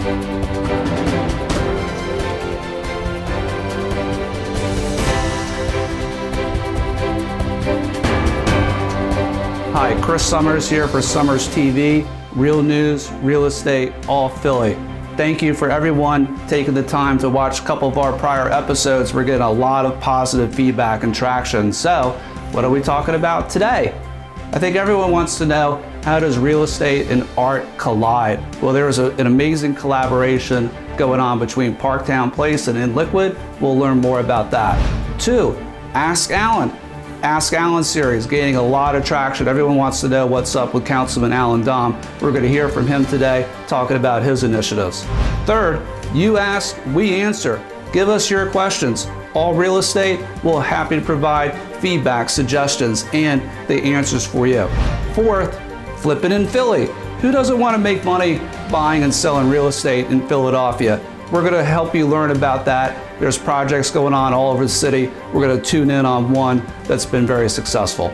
Hi, Chris Summers here for Summers TV, real news, real estate, all Philly. Thank you for everyone taking the time to watch a couple of our prior episodes. We're getting a lot of positive feedback and traction. So, what are we talking about today? I think everyone wants to know, how does real estate and art collide? Well, there is an amazing collaboration going on between Parktown Place and In Liquid. We'll learn more about that. 2, Ask Alan. Ask Alan series gaining a lot of traction. Everyone wants to know what's up with Councilman Alan Dom. We're going to hear from him today talking about his initiatives. 3rd, You Ask, We Answer. Give us your questions. All real estate, we're happy to provide feedback, suggestions, and the answers for you. 4th, Flipping in Philly. Who doesn't want to make money buying and selling real estate in Philadelphia? We're going to help you learn about that. There's projects going on all over the city. We're going to tune in on one that's been very successful.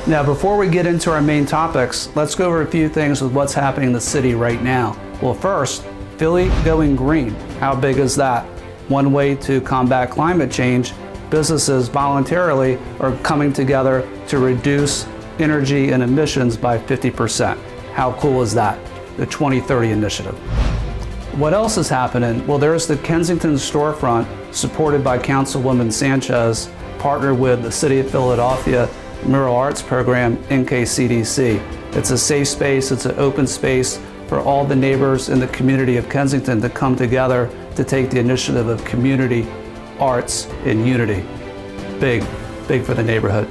Now, before we get into our main topics, let's go over a few things with what's happening in the city right now. Well, first, Philly going green. How big is that? One way to combat climate change, businesses voluntarily are coming together to reduce energy and emissions by 50%. How cool is that? The 2030 initiative. What else is happening? Well, there's the Kensington storefront, supported by Councilwoman Sanchez, partnered with the City of Philadelphia Mural Arts Program, NKCDC. It's a safe space, it's an open space for all the neighbors in the community of Kensington to come together to take the initiative of community, arts, and unity. Big, big for the neighborhood.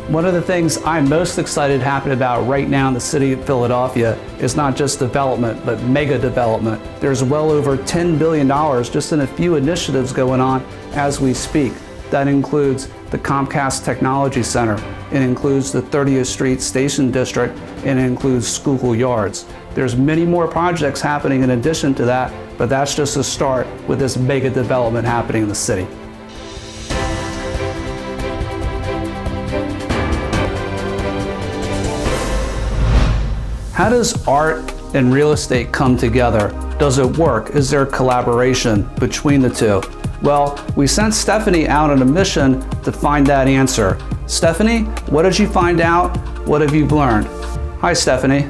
One of the things I'm most excited happening about right now in the city of Philadelphia is not just development, but mega development. There's well over $10 billion just in a few initiatives going on as we speak. That includes the Comcast Technology Center, it includes the 30th Street Station District, and it includes Schuylkill Yards. There's many more projects happening in addition to that, but that's just a start with this mega development happening in the city. How does art and real estate come together? Does it work? Is there collaboration between the two? Well, we sent Stephanie out on a mission to find that answer. Stephanie, what did you find out? What have you learned? Hi, Stephanie.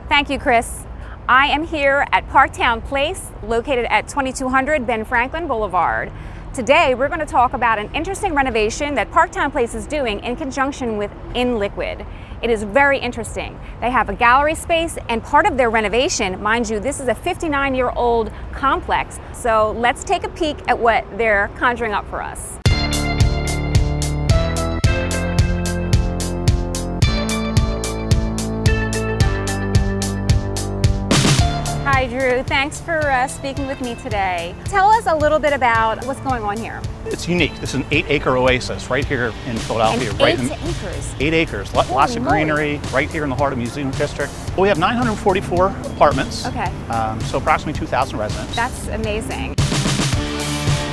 Thank you, Chris. I am here at Parktown Place, located at 2200 Ben Franklin Boulevard. Today, we're going to talk about an interesting renovation that Parktown Place is doing in conjunction with In Liquid. It is very interesting. They have a gallery space, and part of their renovation, mind you, this is a 59-year-old complex, so let's take a peek at what they're conjuring up for us. Hi, Drew. Thanks for speaking with me today. Tell us a little bit about what's going on here. It's unique. This is an 8-acre oasis right here in Philadelphia. And right 8 acres? 8 acres. Lots of greenery right here in the heart of Museum District. Well, we have 944 apartments. Okay. So approximately 2,000 residents. That's amazing.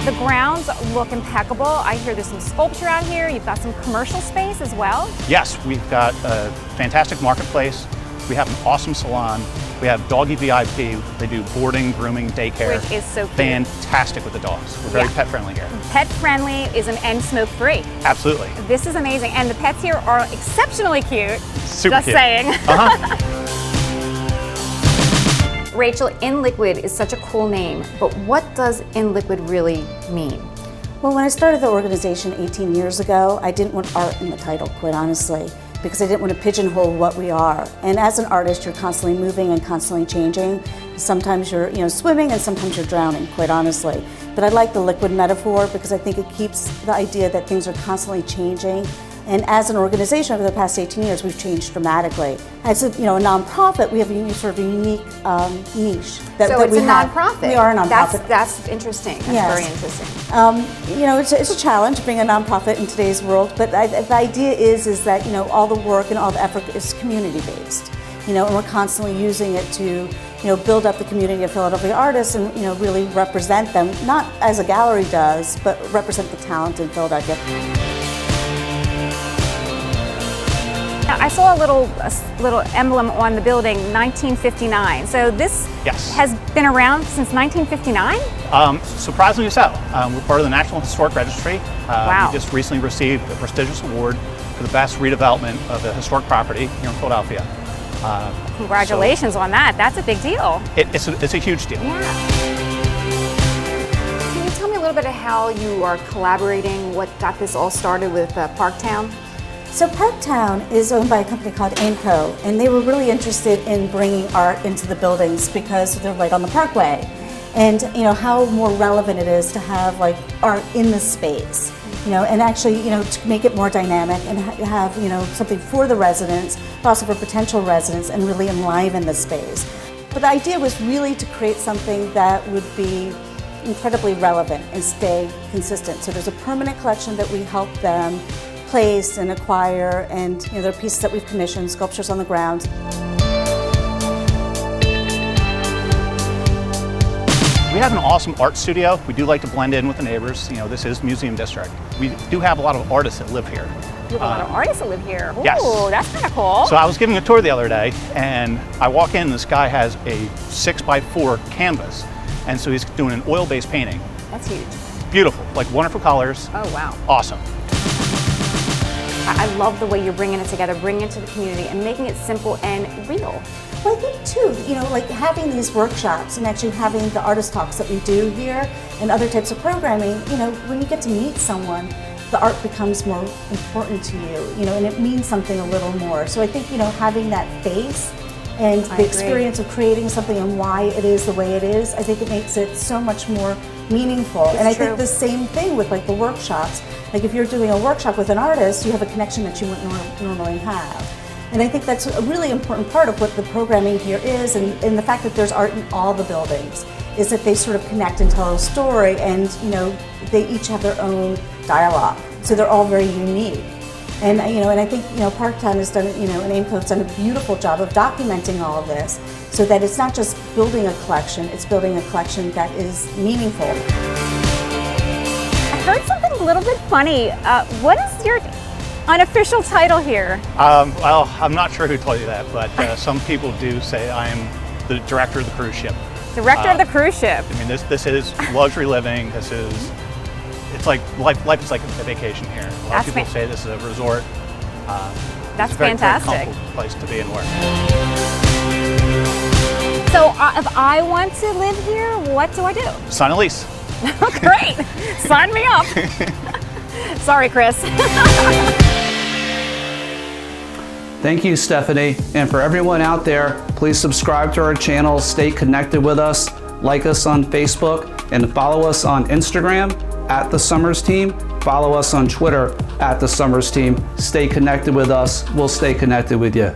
The grounds look impeccable. I hear there's some sculpture out here. You've got some commercial space as well. Yes, we've got a fantastic marketplace. We have an awesome salon. We have Doggy VIP. They do boarding, grooming, daycare. Which is so cute. Fantastic with the dogs. We're very pet friendly here. Pet friendly and smoke free. Absolutely. This is amazing. And the pets here are exceptionally cute. Super Just cute. saying. Rachel, In Liquid is such a cool name, but what does In Liquid really mean? Well, when I started the organization 18 years ago, I didn't want art in the title, quite honestly, because I didn't want to pigeonhole what we are. And as an artist, you're constantly moving and constantly changing. Sometimes you're swimming and sometimes you're drowning, quite honestly. But I like the liquid metaphor because I think it keeps the idea that things are constantly changing. And as an organization over the past 18 years, we've changed dramatically. As a nonprofit, we have a sort of unique niche. So it's a nonprofit. We are a nonprofit. That's interesting. That's very interesting. It's a challenge being a nonprofit in today's world, but the idea is that all the work and all the effort is community-based. And we're constantly using it to build up the community of Philadelphia artists and really represent them, not as a gallery does, but represent the talent in Philadelphia. I saw a little emblem on the building, 1959. So this Yes. has been around since 1959? Surprisingly so. We're part of the National Historic Registry. Wow. We just recently received a prestigious award for the best redevelopment of a historic property here in Philadelphia. Congratulations on that. That's a big deal. It's a huge deal. Yeah. Can you tell me a little bit of how you are collaborating, what got this all started with Parktown? So Parktown is owned by a company called Aimco, and they were really interested in bringing art into the buildings because they're right on the Parkway. And how more relevant it is to have like art in the space, and actually to make it more dynamic and have something for the residents, but also for potential residents, and really enliven the space. But the idea was really to create something that would be incredibly relevant and stay consistent. So there's a permanent collection that we help them place and acquire, and there are pieces that we've commissioned, sculptures on the ground. We have an awesome art studio. We do like to blend in with the neighbors. This is Museum District. We do have a lot of artists that live here. You have a lot of artists that live here. Ooh, Yes. That's kind of cool. So I was giving a tour the other day, and I walk in, and this guy has a 6x4 canvas, and so he's doing an oil-based painting. That's huge. Beautiful, like wonderful colors. Oh, wow. Awesome. I love the way you're bringing it together, bringing it to the community, and making it simple and real. Well, I think too, like having these workshops and actually having the artist talks that we do here and other types of programming, when you get to meet someone, the art becomes more important to you, and it means something a little more. So I think, having that face and I the agree. experience of creating something and why it is the way it is, I think it makes it so much more meaningful. And I true. think the same thing with like the workshops. Like if you're doing a workshop with an artist, you have a connection that you wouldn't normally have. And I think that's a really important part of what the programming here is, and the fact that there's art in all the buildings, is that they sort of connect and tell a story, and they each have their own dialogue. So they're all very unique. And and I think Parktown has done, and Aimco has done a beautiful job of documenting all of this, so that it's not just building a collection; it's building a collection that is meaningful. I heard something a little bit funny. What is your unofficial title here? Well, I'm not sure who told you that, but some people do say I am the director of the cruise ship. Director of the cruise ship. I mean, this is luxury living. It's like life is like a vacation here. A lot of people say this is a resort. That's it's a very, fantastic. very comfortable place to be and work. So if I want to live here, what do I do? Sign a lease. Great, sign me up. Sorry, Chris. Thank you, Stephanie. And for everyone out there, please subscribe to our channel, stay connected with us, like us on Facebook, and follow us on Instagram @The Summers Team. Follow us on Twitter @The Summers Team. Stay connected with us. We'll stay connected with you.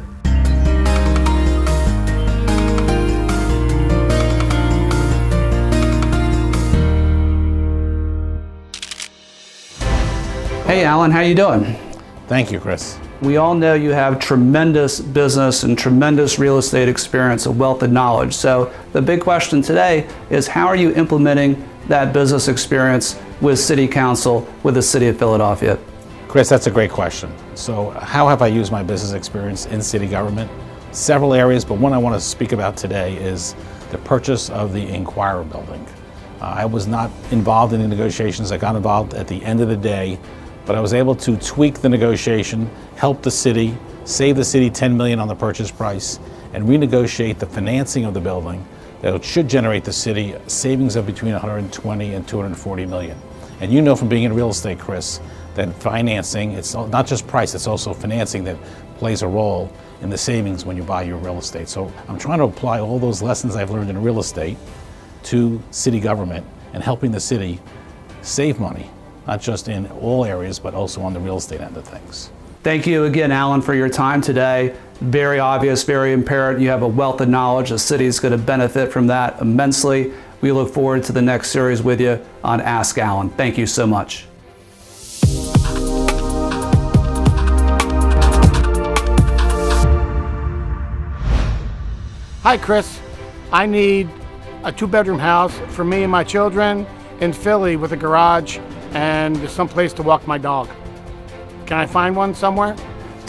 Hey, Alan, how you doing? Thank you, Chris. We all know you have tremendous business and tremendous real estate experience, a wealth of knowledge. So the big question today is, how are you implementing that business experience with City Council, with the City of Philadelphia? Chris, that's a great question. So how have I used my business experience in city government? Several areas, but one I want to speak about today is the purchase of the Inquirer building. I was not involved in the negotiations. I got involved at the end of the day, but I was able to tweak the negotiation, help the city, save the city $10 million on the purchase price, and renegotiate the financing of the building that should generate the city savings of between 120 and 240 million. And you know from being in real estate, Chris, that financing, it's not just price, it's also financing that plays a role in the savings when you buy your real estate. So I'm trying to apply all those lessons I've learned in real estate to city government and helping the city save money, not just in all areas, but also on the real estate end of things. Thank you again, Alan, for your time today. Very obvious, very apparent. You have a wealth of knowledge. The city is going to benefit from that immensely. We look forward to the next series with you on Ask Alan. Thank you so much. Hi, Chris. I need a 2-bedroom house for me and my children in Philly with a garage and some place to walk my dog. Can I find one somewhere?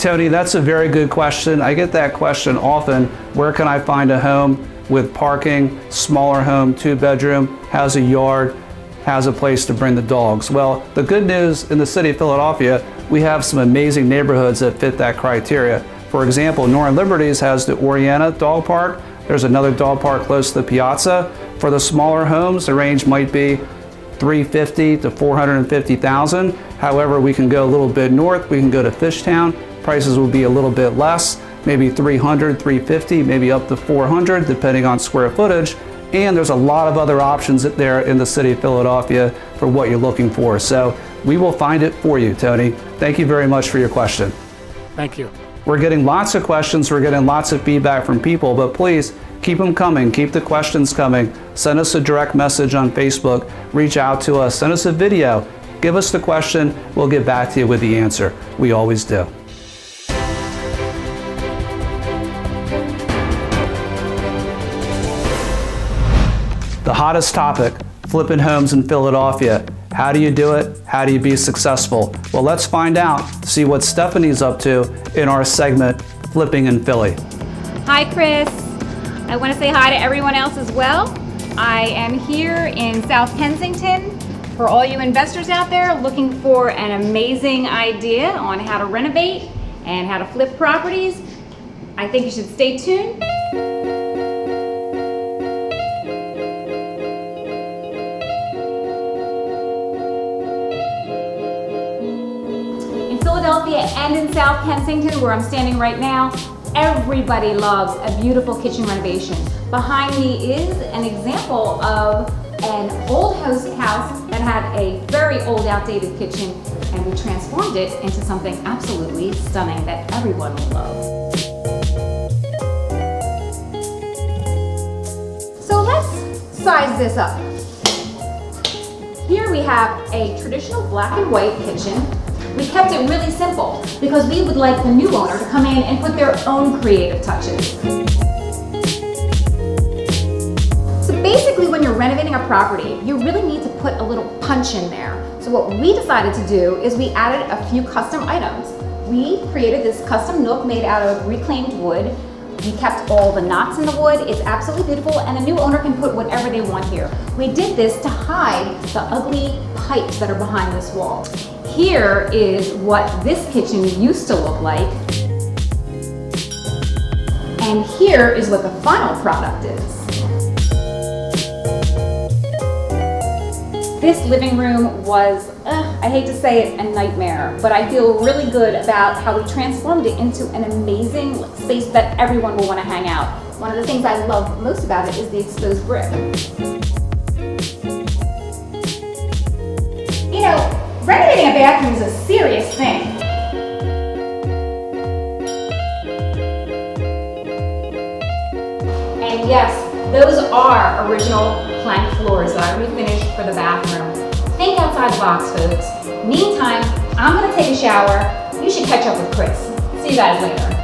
Tony, that's a very good question. I get that question often. Where can I find a home with parking, smaller home, 2-bedroom, has a yard, has a place to bring the dogs? Well, the good news in the city of Philadelphia, we have some amazing neighborhoods that fit that criteria. For example, Northern Liberties has the Oriana Dog Park. There's another dog park close to the Piazza. For the smaller homes, the range might be $350,000 to $450,000. However, we can go a little bit north. We can go to Fishtown. Prices will be a little bit less, maybe $300,000, $350,000, maybe up to $400,000, depending on square footage. And there's a lot of other options there in the city of Philadelphia for what you're looking for. So we will find it for you, Tony. Thank you very much for your question. Thank you. We're getting lots of questions, we're getting lots of feedback from people, but please keep them coming, keep the questions coming. Send us a direct message on Facebook, reach out to us, send us a video, give us the question, we'll get back to you with the answer. We always do. The hottest topic, flipping homes in Philadelphia. How do you do it? How do you be successful? Well, let's find out, see what Stephanie's up to in our segment, Flipping in Philly. Hi, Chris. I want to say hi to everyone else as well. I am here in South Kensington. For all you investors out there looking for an amazing idea on how to renovate and how to flip properties, I think you should stay tuned. Philadelphia and in South Kensington, where I'm standing right now, everybody loves a beautiful kitchen renovation. Behind me is an example of an old house that had a very old, outdated kitchen, and we transformed it into something absolutely stunning that everyone will love. So let's size this up. Here we have a traditional black and white kitchen. We kept it really simple because we would like the new owner to come in and put their own creative touches. So basically, when you're renovating a property, you really need to put a little punch in there. So what we decided to do is we added a few custom items. We created this custom nook made out of reclaimed wood. We kept all the knots in the wood. It's absolutely beautiful, and a new owner can put whatever they want here. We did this to hide the ugly pipes that are behind this wall. Here is what this kitchen used to look like. And here is what the final product is. This living room was, I hate to say it, a nightmare, but I feel really good about how we transformed it into an amazing space that everyone will want to hang out. One of the things I love most about it is the exposed brick. You know, renovating a bathroom is a serious thing. And yes, those are original plank floors that I refinished for the bathroom. Think outside the box, folks. Meantime, I'm gonna take a shower. You should catch up with Chris. See you guys later.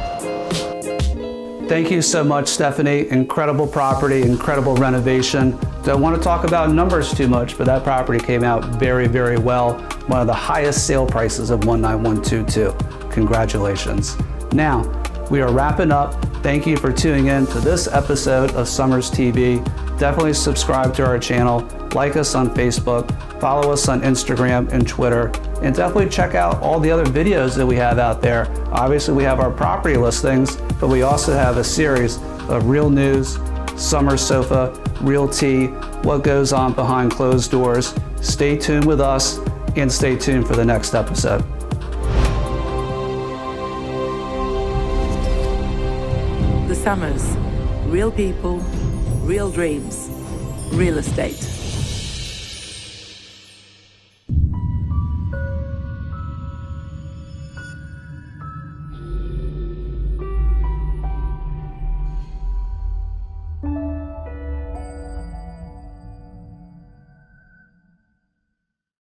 Thank you so much, Stephanie. Incredible property, incredible renovation. Don't want to talk about numbers too much, but that property came out very, very well. One of the highest sale prices of 19122. Congratulations. Now, we are wrapping up. Thank you for tuning in to this episode of Summers TV. Definitely subscribe to our channel, like us on Facebook, follow us on Instagram and Twitter, and definitely check out all the other videos that we have out there. Obviously, we have our property listings, but we also have a series of real news, summer sofa, real tea, what goes on behind closed doors. Stay tuned with us and stay tuned for the next episode. The Summers. Real people, real dreams, real estate.